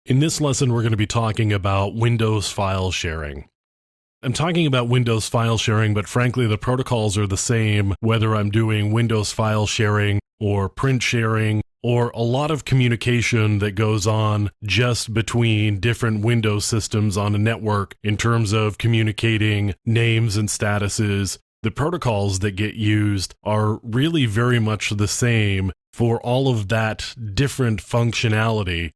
In this lesson, we're going to be talking about Windows file sharing. I'm talking about Windows file sharing, but frankly, the protocols are the same, whether I'm doing Windows file sharing or print sharing, or a lot of communication that goes on just between different Windows systems on a network in terms of communicating names and statuses. The protocols that get used are really very much the same for all of that different functionality.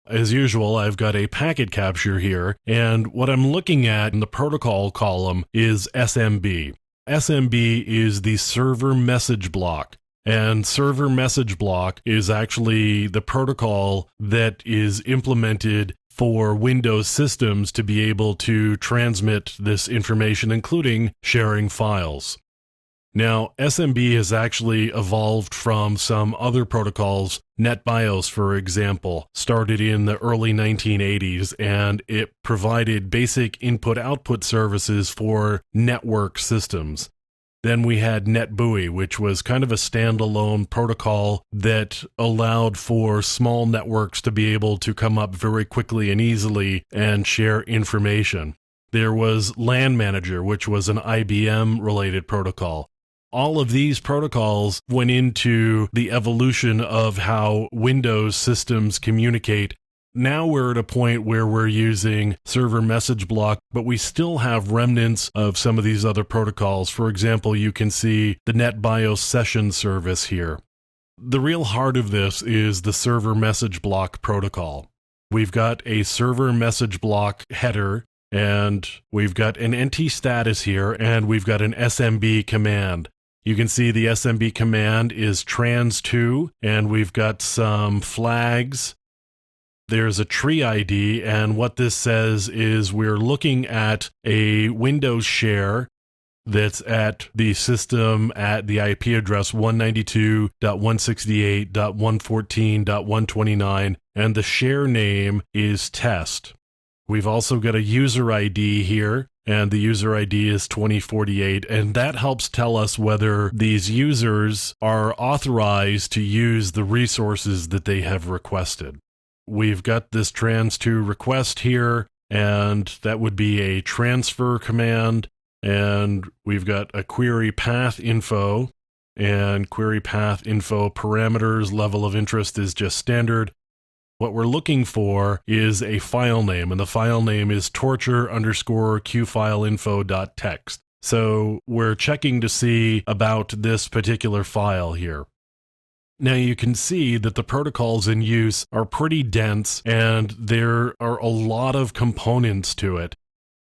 As usual, I've got a packet capture here, and what I'm looking at in the protocol column is SMB. SMB is the server message block, and server message block is actually the protocol that is implemented for Windows systems to be able to transmit this information, including sharing files. Now, SMB has actually evolved from some other protocols. NetBIOS, for example, started in the early 1980s, and it provided basic input-output services for network systems. Then we had NetBEUI, which was kind of a standalone protocol that allowed for small networks to be able to come up very quickly and easily and share information. There was LAN Manager, which was an IBM-related protocol. All of these protocols went into the evolution of how Windows systems communicate. Now we're at a point where we're using server message block, but we still have remnants of some of these other protocols. For example, you can see the NetBIOS session service here. The real heart of this is the server message block protocol. We've got a server message block header, and we've got an NT status here, and we've got an SMB command. You can see the SMB command is trans2, and we've got some flags. There's a tree ID, and what this says is we're looking at a Windows share that's at the system at the IP address 192.168.114.129, and the share name is test. We've also got a user ID here, and the user ID is 2048, and that helps tell us whether these users are authorized to use the resources that they have requested. We've got this trans2 request here, and that would be a transfer command, and we've got a query path info, and query path info parameters level of interest is just standard. What we're looking for is a file name, and the file name is torture_qfileinfo.txt. So we're checking to see about this particular file here. Now you can see that the protocols in use are pretty dense, and there are a lot of components to it.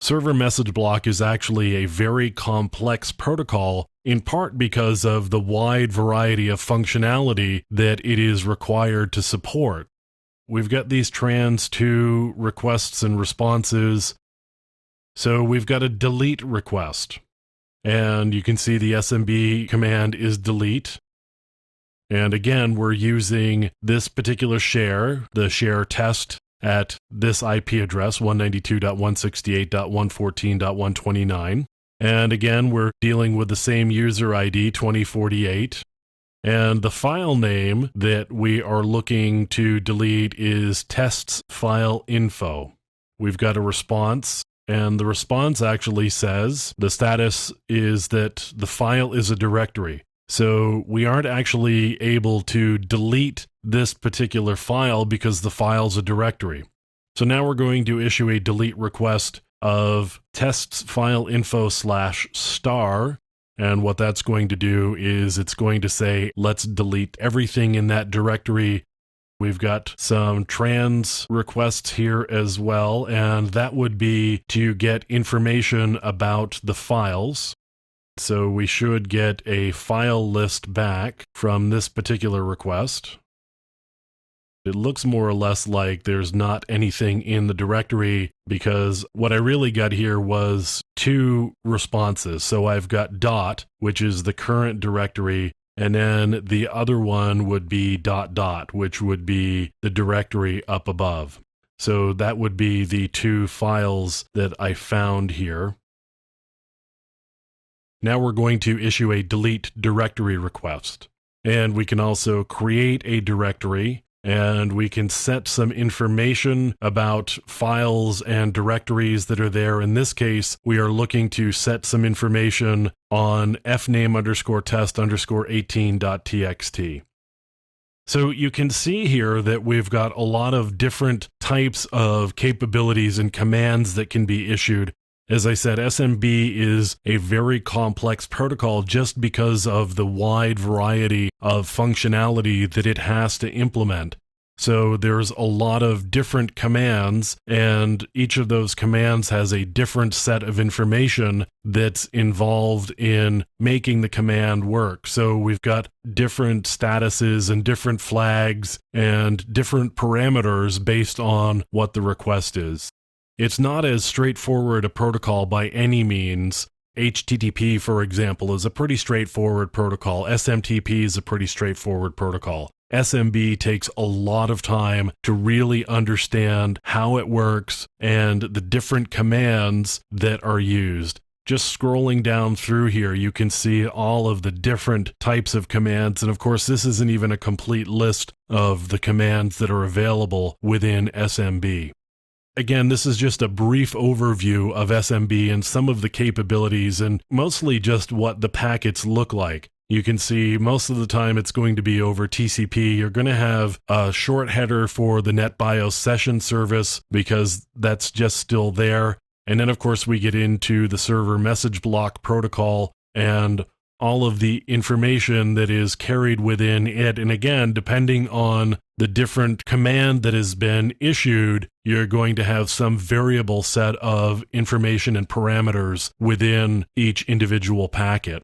Server message block is actually a very complex protocol, in part because of the wide variety of functionality that it is required to support. We've got these trans2 requests and responses. So we've got a delete request, and you can see the SMB command is delete. And again, we're using this particular share, the share test at this IP address, 192.168.114.129. And again, we're dealing with the same user ID, 2048. And the file name that we are looking to delete is tests file info. We've got a response, and the response actually says the status is that the file is a directory. So we aren't actually able to delete this particular file because the file's a directory. So now we're going to issue a delete request of tests file info /star. And what that's going to do is it's going to say, let's delete everything in that directory. We've got some trans requests here as well, and that would be to get information about the files. So we should get a file list back from this particular request. It looks more or less like there's not anything in the directory, because what I really got here was two responses. So I've got dot, which is the current directory, and then the other one would be ... which would be the directory up above. So that would be the two files that I found here. Now we're going to issue a delete directory request. And we can also create a directory and we can set some information about files and directories that are there. In this case, we are looking to set some information on fname_test_18.txt. So you can see here that we've got a lot of different types of capabilities and commands that can be issued. As I said, SMB is a very complex protocol just because of the wide variety of functionality that it has to implement. So there's a lot of different commands, and each of those commands has a different set of information that's involved in making the command work. So we've got different statuses and different flags and different parameters based on what the request is. It's not as straightforward a protocol by any means. HTTP, for example, is a pretty straightforward protocol. SMTP is a pretty straightforward protocol. SMB takes a lot of time to really understand how it works and the different commands that are used. Just scrolling down through here, you can see all of the different types of commands. And of course, this isn't even a complete list of the commands that are available within SMB. Again, this is just a brief overview of SMB and some of the capabilities and mostly just what the packets look like. You can see most of the time it's going to be over TCP. You're going to have a short header for the NetBIOS session service because that's just still there. And then, of course, we get into the server message block protocol and all of the information that is carried within it. And again, depending on the different command that has been issued, you're going to have some variable set of information and parameters within each individual packet.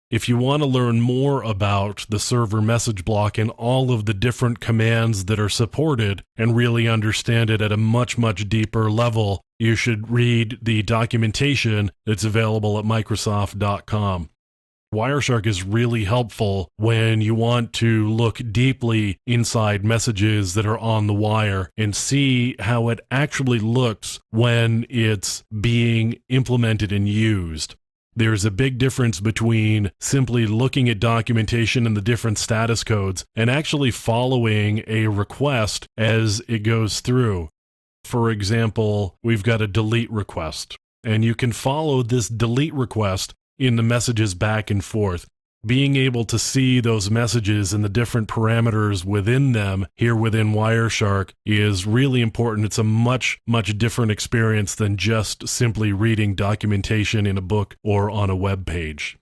If you want to learn more about the server message block and all of the different commands that are supported and really understand it at a much, much deeper level, you should read the documentation that's available at Microsoft.com. Wireshark is really helpful when you want to look deeply inside messages that are on the wire and see how it actually looks when it's being implemented and used. There's a big difference between simply looking at documentation and the different status codes and actually following a request as it goes through. For example, we've got a delete request, and you can follow this delete request in the messages back and forth. Being able to see those messages and the different parameters within them here within Wireshark is really important. It's a much, much different experience than just simply reading documentation in a book or on a web page.